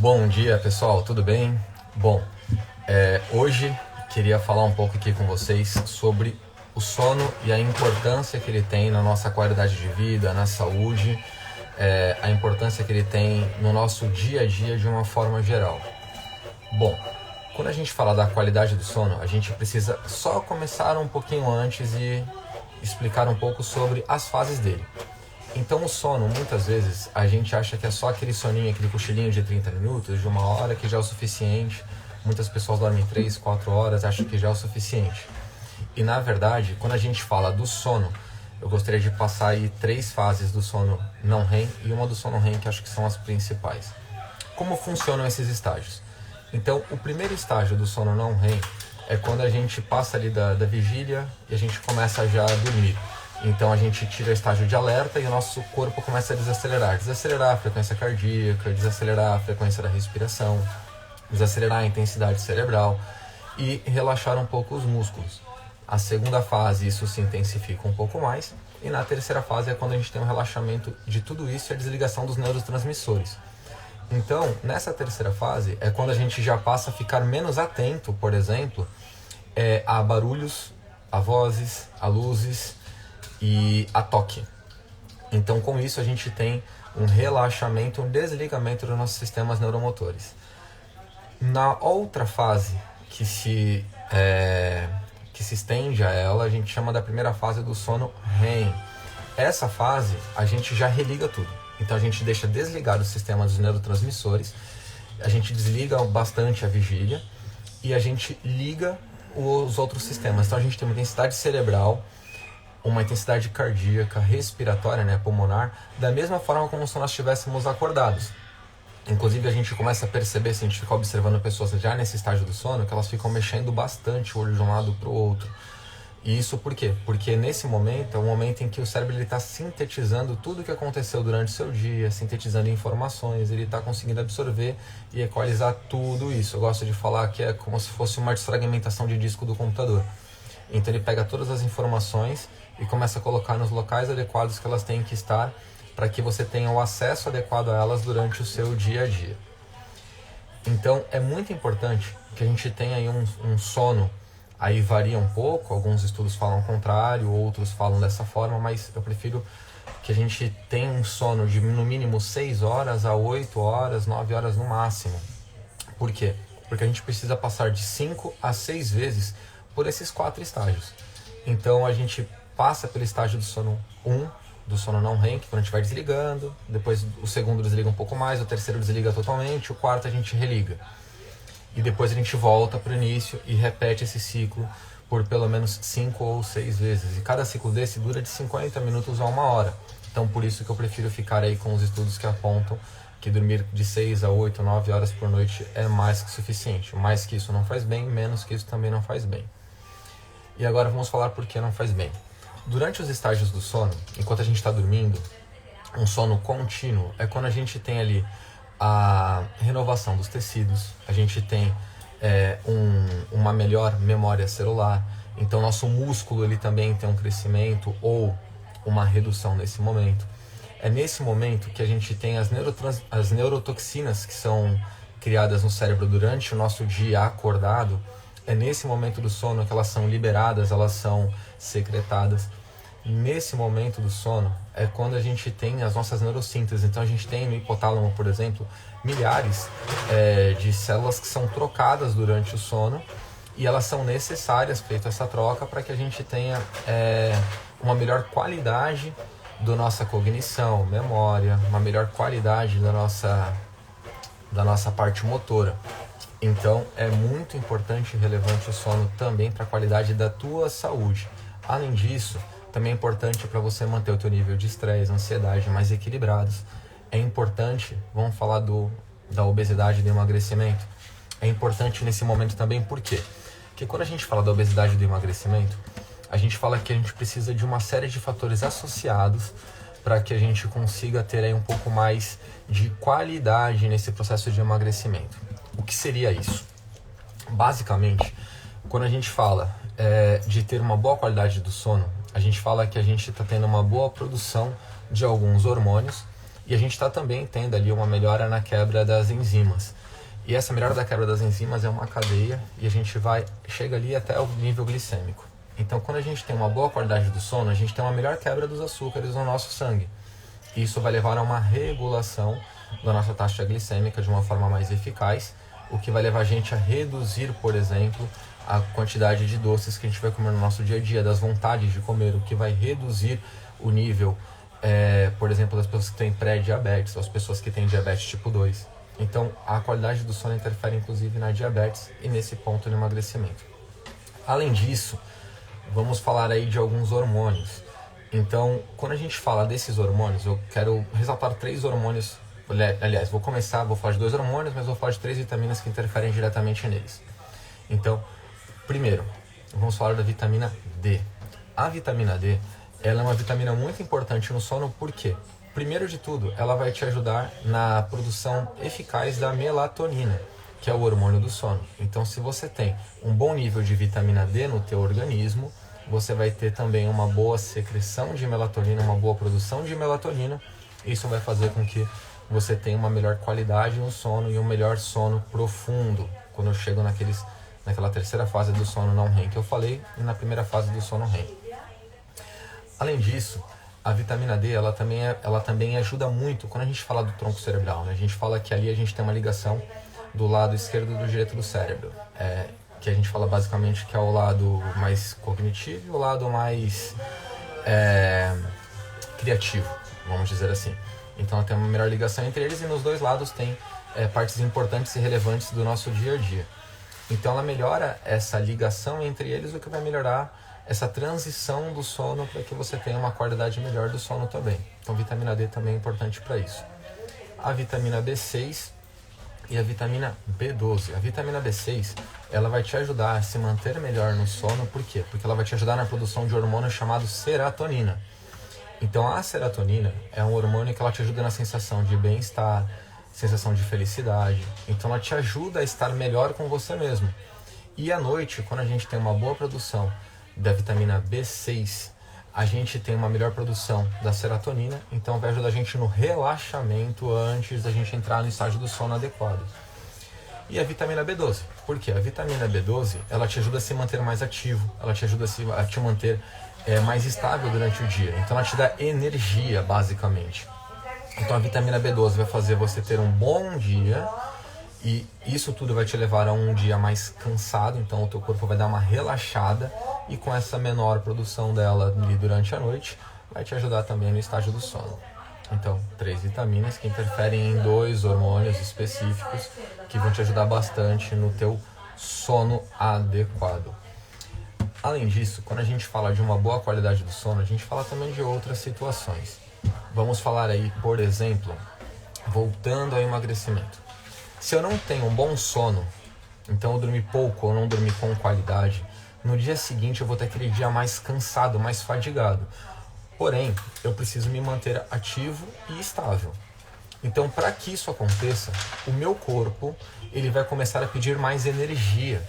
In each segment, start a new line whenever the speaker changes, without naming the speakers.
Bom dia, pessoal, tudo bem? Bom, hoje queria falar um pouco aqui com vocês sobre o sono e a importância que ele tem na nossa qualidade de vida, na saúde, a importância que ele tem no nosso dia a dia de uma forma geral. Bom, quando a gente fala da qualidade do sono, a gente precisa só começar um pouquinho antes e explicar um pouco sobre as fases dele. Então o sono, muitas vezes, a gente acha que é só aquele soninho, aquele cochilinho de 30 minutos, de 1 hora, que já é o suficiente. Muitas pessoas dormem 3, 4 horas, acham que já é o suficiente. E na verdade, quando a gente fala do sono, eu gostaria de passar aí 3 fases do sono não REM e uma do sono REM, que acho que são as principais. Como funcionam esses estágios? Então, o primeiro estágio do sono não REM é quando a gente passa ali da vigília e a gente começa já a dormir. Então a gente tira o estágio de alerta e o nosso corpo começa a desacelerar. Desacelerar a frequência cardíaca, desacelerar a frequência da respiração, desacelerar a intensidade cerebral e relaxar um pouco os músculos. A segunda fase, isso se intensifica um pouco mais. E na terceira fase é quando a gente tem um relaxamento de tudo isso e a desligação dos neurotransmissores. Então, nessa terceira fase é quando a gente já passa a ficar menos atento, por exemplo, a barulhos, a vozes, a luzes e a toque. Então, com isso, a gente tem um relaxamento, um desligamento dos nossos sistemas neuromotores. Na outra fase, que se estende a ela, a gente chama da primeira fase do sono REM. Essa fase, a gente já religa tudo. Então, a gente deixa desligado o sistema dos neurotransmissores, a gente desliga bastante a vigília e a gente liga os outros sistemas. Então, a gente tem uma intensidade cerebral, uma intensidade cardíaca, respiratória, pulmonar, da mesma forma como se nós estivéssemos acordados. Inclusive, a gente começa a perceber, se a gente ficar observando pessoas já nesse estágio do sono, que elas ficam mexendo bastante o olho de um lado para o outro. E isso por quê? Porque nesse momento é o momento em que o cérebro está sintetizando tudo o que aconteceu durante o seu dia, sintetizando informações, ele está conseguindo absorver e equalizar tudo isso. Eu gosto de falar que é como se fosse uma desfragmentação de disco do computador. Então ele pega todas as informações e começa a colocar nos locais adequados que elas têm que estar para que você tenha o acesso adequado a elas durante o seu dia a dia. Então é muito importante que a gente tenha aí um sono, aí varia um pouco, alguns estudos falam o contrário, outros falam dessa forma, mas eu prefiro que a gente tenha um sono de no mínimo 6 horas a 8 horas, 9 horas no máximo. Por quê? Porque a gente precisa passar de 5 a 6 vezes por esses 4 estágios. Então a gente passa pelo estágio do sono 1, do sono não REM, que quando a gente vai desligando, depois o segundo desliga um pouco mais, o terceiro desliga totalmente, o quarto a gente religa. E depois a gente volta para o início e repete esse ciclo por pelo menos 5 ou 6 vezes. E cada ciclo desse dura de 50 minutos a 1 hora. Então por isso que eu prefiro ficar aí com os estudos que apontam que dormir de 6 a 8, 9 horas por noite é mais que suficiente. Mais que isso não faz bem, menos que isso também não faz bem. E agora vamos falar por que não faz bem. Durante os estágios do sono, enquanto a gente está dormindo, um sono contínuo é quando a gente tem ali a renovação dos tecidos, a gente tem uma melhor memória celular, então nosso músculo ele também tem um crescimento ou uma redução nesse momento. É nesse momento que a gente tem as neurotoxinas que são criadas no cérebro durante o nosso dia acordado. É nesse momento do sono que elas são liberadas, elas são secretadas. Nesse momento do sono é quando a gente tem as nossas neurossinteses. Então a gente tem no hipotálamo, por exemplo, milhares de células que são trocadas durante o sono e elas são necessárias, feita essa troca, para que a gente tenha uma melhor qualidade da nossa cognição, memória, uma melhor qualidade da nossa parte motora. Então é muito importante e relevante o sono também para a qualidade da tua saúde. Além disso, também é importante para você manter o teu nível de estresse, ansiedade mais equilibrados. É importante, vamos falar da obesidade e do emagrecimento. É importante nesse momento também, por quê? Porque quando a gente fala da obesidade e do emagrecimento, a gente fala que a gente precisa de uma série de fatores associados para que a gente consiga ter aí um pouco mais de qualidade nesse processo de emagrecimento. O que seria isso? Basicamente, quando a gente fala de ter uma boa qualidade do sono, a gente fala que a gente está tendo uma boa produção de alguns hormônios E a gente está também tendo ali uma melhora na quebra das enzimas. E essa melhora da quebra das enzimas é uma cadeia e a gente chega ali até o nível glicêmico. Então, quando a gente tem uma boa qualidade do sono, a gente tem uma melhor quebra dos açúcares no nosso sangue. Isso vai levar a uma regulação da nossa taxa glicêmica de uma forma mais eficaz, o que vai levar a gente a reduzir, por exemplo, a quantidade de doces que a gente vai comer no nosso dia a dia, das vontades de comer, o que vai reduzir o nível, por exemplo, das pessoas que têm pré-diabetes, as pessoas que têm diabetes tipo 2. Então, a qualidade do sono interfere inclusive na diabetes e nesse ponto no emagrecimento. Além disso, vamos falar aí de alguns hormônios. Então, quando a gente fala desses hormônios, eu quero ressaltar 3 hormônios. Aliás, vou falar de 2 hormônios, mas vou falar de 3 vitaminas que interferem diretamente neles. Então, primeiro, vamos falar da vitamina D. A vitamina D, ela é uma vitamina muito importante no sono, por quê? Primeiro de tudo, ela vai te ajudar na produção eficaz da melatonina, que é o hormônio do sono. Então, se você tem um bom nível de vitamina D no teu organismo, você vai ter também uma boa secreção de melatonina, uma boa produção de melatonina. Isso vai fazer com que você tenha uma melhor qualidade no sono e um melhor sono profundo, quando eu chego naquela terceira fase do sono não REM que eu falei, e na primeira fase do sono REM. Além disso, a vitamina D, ela também ajuda muito quando a gente fala do tronco cerebral, né? A gente fala que ali a gente tem uma ligação do lado esquerdo e do direito do cérebro, que a gente fala basicamente que é o lado mais cognitivo e o lado mais criativo, vamos dizer assim. Então tem uma melhor ligação entre eles e nos dois lados tem partes importantes e relevantes do nosso dia a dia. Então ela melhora essa ligação entre eles, o que vai melhorar essa transição do sono para que você tenha uma qualidade melhor do sono também. Então vitamina D também é importante para isso. A vitamina B6 e a vitamina B12. A vitamina B6, ela vai te ajudar a se manter melhor no sono. Por quê? Porque ela vai te ajudar na produção de um hormônio chamado serotonina. Então a serotonina é um hormônio que ela te ajuda na sensação de bem-estar, sensação de felicidade. Então ela te ajuda a estar melhor com você mesmo. E à noite, quando a gente tem uma boa produção da vitamina B6, a gente tem uma melhor produção da serotonina, então vai ajudar a gente no relaxamento antes da gente entrar no estágio do sono adequado. E a vitamina B12, por quê? A vitamina B12, ela te ajuda a se manter mais ativo, ela te ajuda a te manter mais estável durante o dia, então ela te dá energia, basicamente. Então a vitamina B12 vai fazer você ter um bom dia, e isso tudo vai te levar a um dia mais cansado, então o teu corpo vai dar uma relaxada, e com essa menor produção dela ali durante a noite, vai te ajudar também no estágio do sono. Então, 3 vitaminas que interferem em 2 hormônios específicos que vão te ajudar bastante no teu sono adequado. Além disso, quando a gente fala de uma boa qualidade do sono, a gente fala também de outras situações. Vamos falar aí, por exemplo, voltando ao emagrecimento. Se eu não tenho um bom sono, então eu dormi pouco ou não dormi com qualidade, no dia seguinte eu vou ter aquele dia mais cansado, mais fadigado. Porém, eu preciso me manter ativo e estável. Então, para que isso aconteça, o meu corpo ele vai começar a pedir mais energia.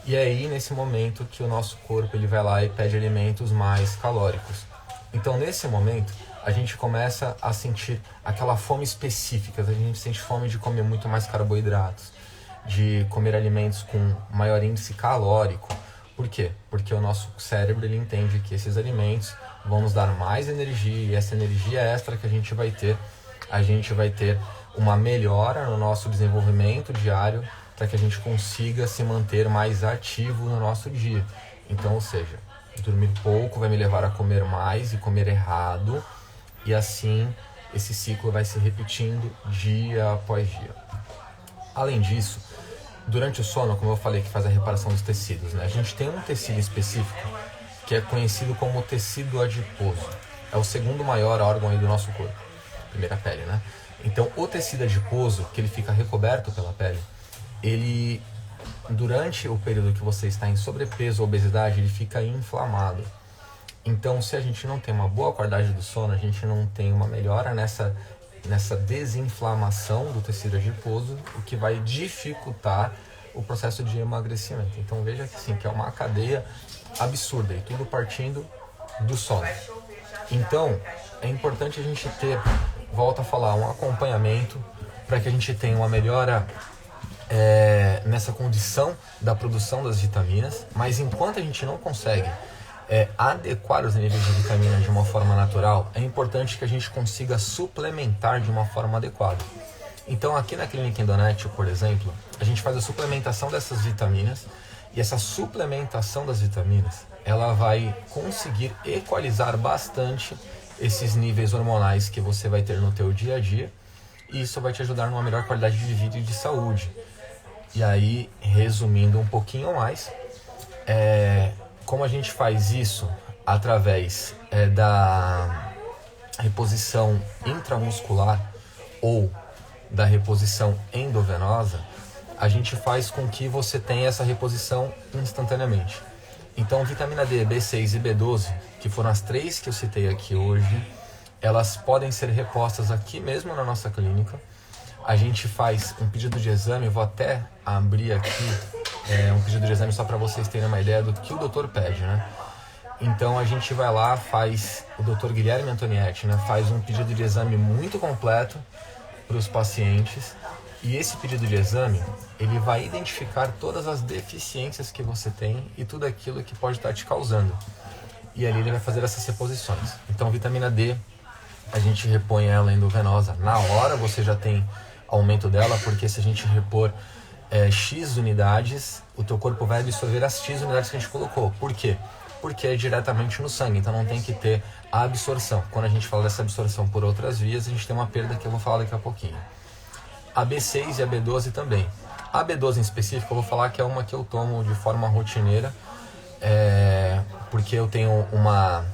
E é aí, nesse momento, que o nosso corpo ele vai lá e pede alimentos mais calóricos. Então, nesse momento, a gente começa a sentir aquela fome específica. A gente sente fome de comer muito mais carboidratos, de comer alimentos com maior índice calórico. Por quê? Porque o nosso cérebro ele entende que esses alimentos vão nos dar mais energia, e essa energia extra que a gente vai ter uma melhora no nosso desenvolvimento diário para que a gente consiga se manter mais ativo no nosso dia. Então, ou seja, dormir pouco vai me levar a comer mais e comer errado, e assim esse ciclo vai se repetindo dia após dia. Além disso, durante o sono, como eu falei, que faz a reparação dos tecidos, né? A gente tem um tecido específico que é conhecido como tecido adiposo. É o segundo maior órgão aí do nosso corpo. Primeiro a pele, né? Então, o tecido adiposo, que ele fica recoberto pela pele, ele, durante o período que você está em sobrepeso ou obesidade, ele fica inflamado. Então, se a gente não tem uma boa qualidade do sono, a gente não tem uma melhora nessa desinflamação do tecido adiposo, o que vai dificultar o processo de emagrecimento. Então veja que sim, que é uma cadeia absurda, e tudo partindo do sono. Então é importante a gente ter volto a falar, um acompanhamento para que a gente tenha uma melhora nessa condição da produção das vitaminas, mas enquanto a gente não consegue adequar os níveis de vitamina de uma forma natural, é importante que a gente consiga suplementar de uma forma adequada. Então aqui na Clínica Endonétil, por exemplo, a gente faz a suplementação dessas vitaminas, e essa suplementação das vitaminas, ela vai conseguir equalizar bastante esses níveis hormonais que você vai ter no teu dia a dia, e isso vai te ajudar numa melhor qualidade de vida e de saúde. E aí, resumindo um pouquinho mais, como a gente faz isso através da reposição intramuscular ou da reposição endovenosa, a gente faz com que você tenha essa reposição instantaneamente. Então, vitamina D, B6 e B12, que foram as 3 que eu citei aqui hoje, elas podem ser repostas aqui mesmo na nossa clínica. A gente faz um pedido de exame, eu vou até abrir aqui um pedido de exame só para vocês terem uma ideia do que o doutor pede, né? Então a gente vai lá, o doutor Guilherme Antonietti, né, faz um pedido de exame muito completo para os pacientes, e esse pedido de exame, ele vai identificar todas as deficiências que você tem e tudo aquilo que pode estar te causando. E ali ele vai fazer essas reposições. Então vitamina D, a gente repõe ela endovenosa. Na hora você já tem aumento dela, porque se a gente repor X unidades, o teu corpo vai absorver as X unidades que a gente colocou. Por quê? Porque é diretamente no sangue, então não tem que ter a absorção. Quando a gente fala dessa absorção por outras vias, a gente tem uma perda que eu vou falar daqui a pouquinho. A B6 e a B12 também. A B12 em específico eu vou falar que é uma que eu tomo de forma rotineira, porque eu tenho uma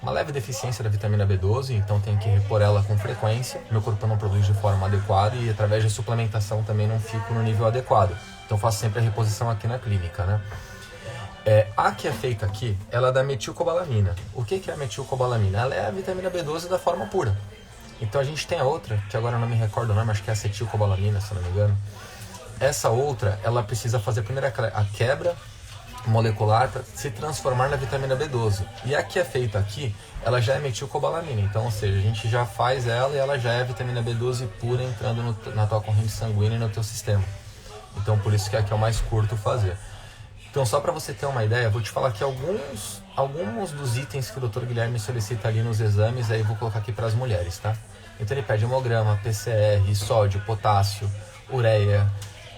leve deficiência da vitamina B12, então tenho que repor ela com frequência. Meu corpo não produz de forma adequada e através de suplementação também não fico no nível adequado. Então faço sempre a reposição aqui na clínica, né? A que é feita aqui, ela é da metilcobalamina. O que é a metilcobalamina? Ela é a vitamina B12 da forma pura. Então a gente tem a outra, que agora eu não me recordo o nome, acho que é acetilcobalamina, se eu não me engano. Essa outra, ela precisa fazer primeiro a quebra molecular para se transformar na vitamina B12. E a que é feita aqui, ela já é metilcobalamina. Então, ou seja, a gente já faz ela e ela já é vitamina B12 pura entrando na tua corrente sanguínea e no teu sistema. Então, por isso que aqui é o mais curto fazer. Então, só para você ter uma ideia, vou te falar aqui alguns dos itens que o Dr. Guilherme solicita ali nos exames, aí eu vou colocar aqui para as mulheres, tá? Então, ele pede hemograma, PCR, sódio, potássio, ureia,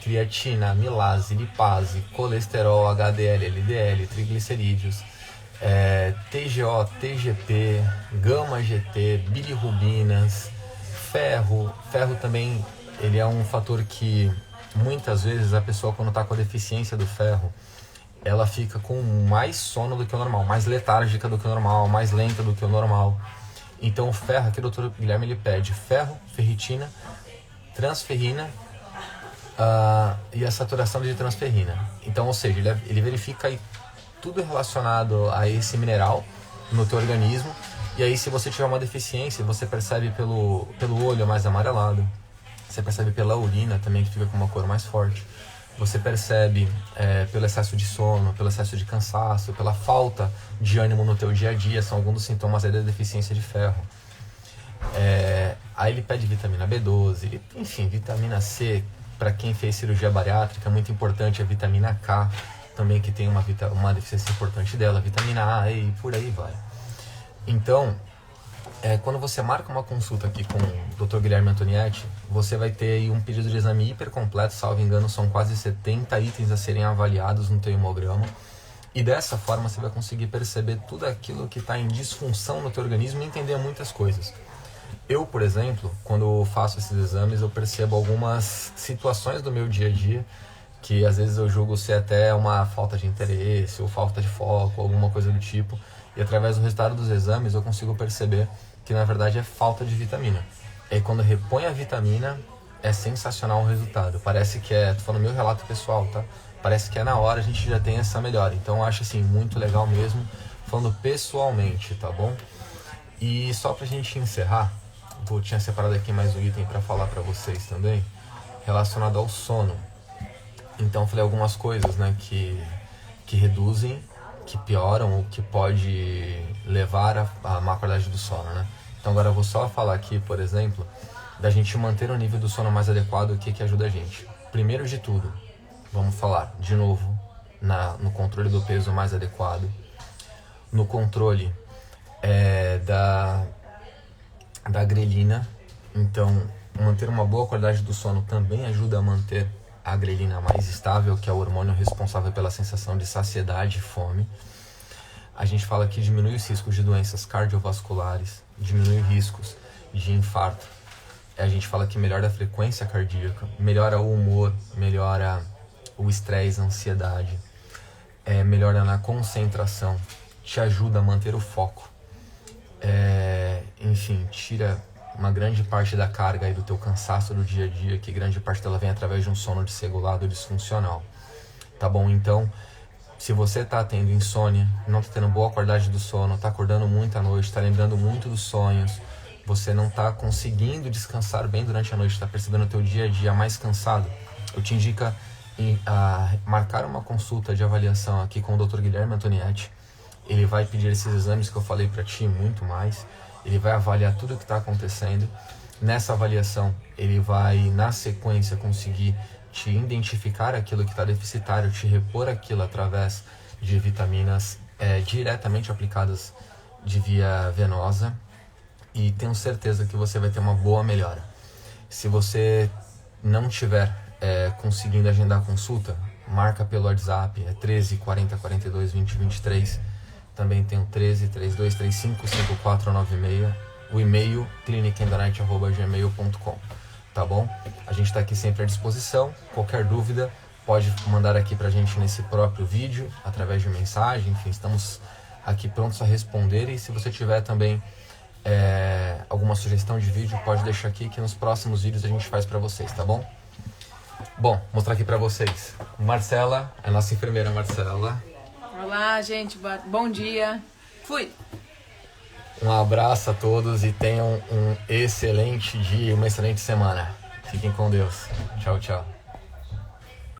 creatina, milase, lipase, colesterol, HDL, LDL, triglicerídeos, TGO, TGP, gama GT, bilirrubinas, ferro. Ferro também, ele é um fator que muitas vezes a pessoa, quando está com a deficiência do ferro, ela fica com mais sono do que o normal, mais letárgica do que o normal, mais lenta do que o normal. Então o ferro, aqui o Dr. Guilherme ele pede ferro, ferritina, transferrina e a saturação de transferrina. Então, ou seja, ele verifica aí tudo relacionado a esse mineral no teu organismo. E aí, se você tiver uma deficiência, você percebe pelo olho mais amarelado, você percebe pela urina também, que fica com uma cor mais forte. Você percebe pelo excesso de sono, pelo excesso de cansaço, pela falta de ânimo no teu dia a dia. São alguns dos sintomas aí da deficiência de ferro. Aí ele pede vitamina B12, enfim, vitamina C. Para quem fez cirurgia bariátrica, muito importante a vitamina K, também que tem uma deficiência importante dela, vitamina A e por aí vai. Então, quando você marca uma consulta aqui com o Dr. Guilherme Antonietti, você vai ter aí um pedido de exame hiper completo, salvo engano, são quase 70 itens a serem avaliados no teu hemograma. E dessa forma você vai conseguir perceber tudo aquilo que está em disfunção no teu organismo e entender muitas coisas. Eu, por exemplo, quando faço esses exames, eu percebo algumas situações do meu dia a dia que às vezes eu julgo ser até uma falta de interesse ou falta de foco, alguma coisa do tipo. E através do resultado dos exames eu consigo perceber que na verdade é falta de vitamina. E aí, quando repõe a vitamina, é sensacional o resultado. Parece que tô falando meu relato pessoal, tá? Parece que na hora a gente já tem essa melhora. Então eu acho assim, muito legal mesmo, falando pessoalmente, tá bom? E só pra gente encerrar, eu tinha separado aqui mais um item para falar para vocês também, relacionado ao sono. Então eu falei algumas coisas, né, que reduzem, que pioram ou que pode levar a má qualidade do sono, né? Então agora eu vou só falar aqui, por exemplo, da gente manter o nível do sono mais adequado, o que ajuda a gente. Primeiro de tudo, vamos falar de novo no controle do peso mais adequado, no controle da grelina. Então, manter uma boa qualidade do sono também ajuda a manter a grelina mais estável, que é o hormônio responsável pela sensação de saciedade e fome. A gente fala que diminui os riscos de doenças cardiovasculares, diminui riscos de infarto. A gente fala que melhora a frequência cardíaca, melhora o humor, melhora o estresse, a ansiedade, melhora na concentração, te ajuda a manter o foco. Enfim, tira uma grande parte da carga aí do teu cansaço do dia a dia, que grande parte dela vem através de um sono desregulado, disfuncional. Tá bom? Então, se você tá tendo insônia, não tá tendo boa qualidade do sono, tá acordando muito à noite, tá lembrando muito dos sonhos, você não tá conseguindo descansar bem durante a noite, tá percebendo o teu dia a dia mais cansado, eu te indico a marcar uma consulta de avaliação aqui com o Dr. Guilherme Antonietti. Ele vai pedir esses exames que eu falei para ti, muito mais. Ele vai avaliar tudo o que está acontecendo. Nessa avaliação, ele vai, na sequência, conseguir te identificar aquilo que está deficitário, te repor aquilo através de vitaminas diretamente aplicadas de via venosa. E tenho certeza que você vai ter uma boa melhora. Se você não tiver conseguindo agendar a consulta, marca pelo WhatsApp, 13 40 42 20 23. Também tem o 13 32 35 5496, o e-mail clinicandanet@gmail.com, tá bom? A gente está aqui sempre à disposição. Qualquer dúvida pode mandar aqui pra gente nesse próprio vídeo, através de mensagem. Enfim, estamos aqui prontos a responder. E se você tiver também alguma sugestão de vídeo, pode deixar aqui que nos próximos vídeos a gente faz para vocês, tá bom? Bom, mostrar aqui para vocês. Marcela, a nossa enfermeira Marcela.
Olá, gente. Bom dia. Fui.
Um abraço a todos e tenham um excelente dia, uma excelente semana. Fiquem com Deus. Tchau, tchau.